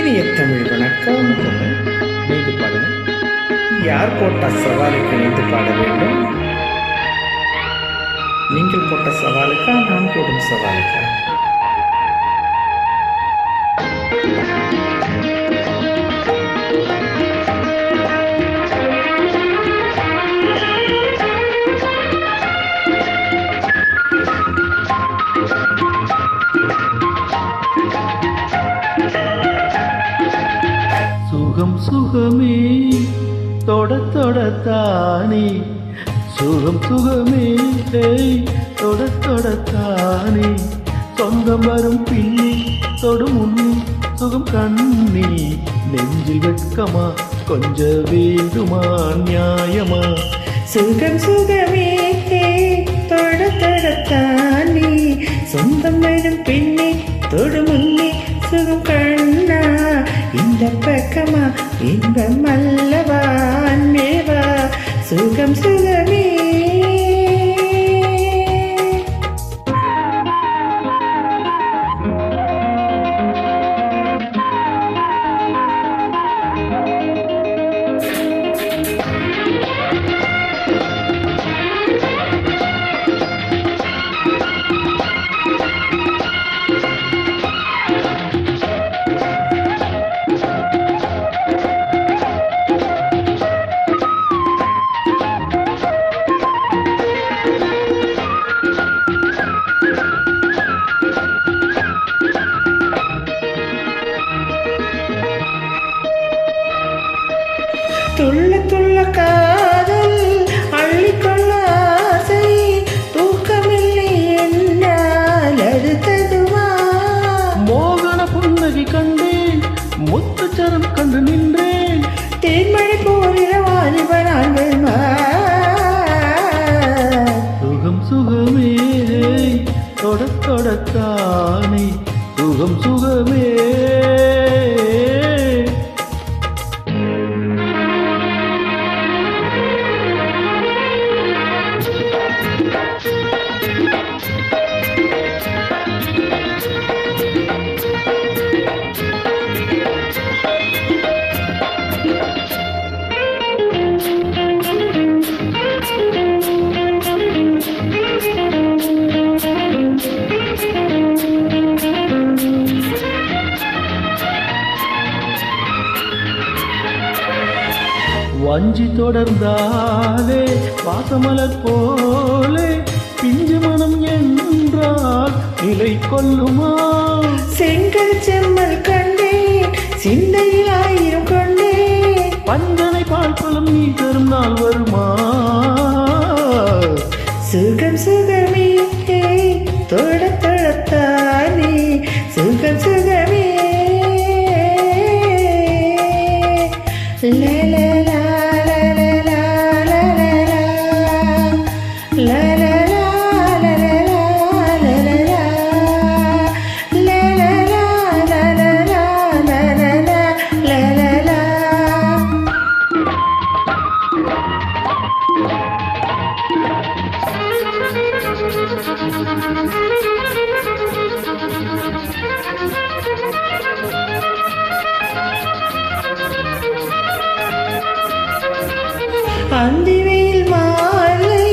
இனிய தமிழ் வணக்கம். இணைந்து பாடுங்க. யார் போட்ட சவாலுக்கு இணைந்து பாட வேண்டும்? நீங்கள் போட்ட சவாலுக்கா, நான் போடும் சவாலுக்கா? சுகம் சுகமே தொட தொடத்தானே, சுகம் சுகமே தொட தொடத்தானே, சொந்தம் வரும் பின்னி தொடும் முன்னி சுகம் கண்ணி, நெஞ்சில் வெட்கமா கொஞ்ச வேண்டுமா நியாயமா? சுகம் சுகமே தொட தொடத்தானே, சொந்தம் வரும் பின்னி தொடு முன்னி சுகம் கண்ணா, இந்த பக்கமா இன்பம் அல்லவா அன்பேவா? சுகம் சுகமே. துள்ள துள்ள காதல் அள்ளிக்கொள்ள ஆசை, தூக்கமில்லை என்றால் அடுத்ததுவா? மோகன புன்னகை கண்டேன், முத்துச்சரம் கண்டு நின்றேன், தேன்மழை போகிற வாலிபனாங்கள் சுகம் சுகமே தொட தொடத்தானே, சுகம் சுகமே. வஞ்சி தொடர்ந்தாலே பாசமலர் போலே, பிஞ்சு மனம் என்றால் நிலை கொள்ளுமா? செங்கல் செம்மல் கண்டேன், சிந்தையில் ஆயிரம் கொண்டேன், பஞ்சனை பால்பலம் நீ தரும் நாள் வருமா? சுகம் சுகமே தொட தொடத்தானே, சுகம் சுகமே. அந்திவையில் மாலை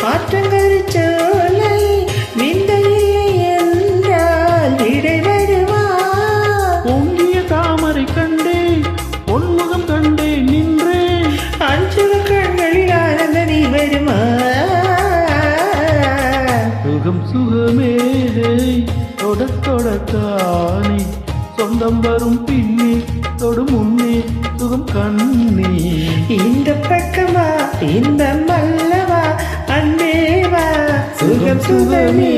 ஆற்றங்கரை சோலை, விந்தையில்லை என்றால் விடை வருமா? பொங்கிய தாமரை கண்டேன், பொன்முகம் கண்டேன் நின்றேன், அஞ்சுக கண்களில் ஆனந்த நீ வருமா? சுகம் சுகமே தொட தொடத்தானே, சொந்தம் வரும் பின்னே தொடு முன்னே சுகம் கண்ணி, இந்த பக்கமா இன்பம் அல்லவா அன்பேவா? சுகம் சுகமே.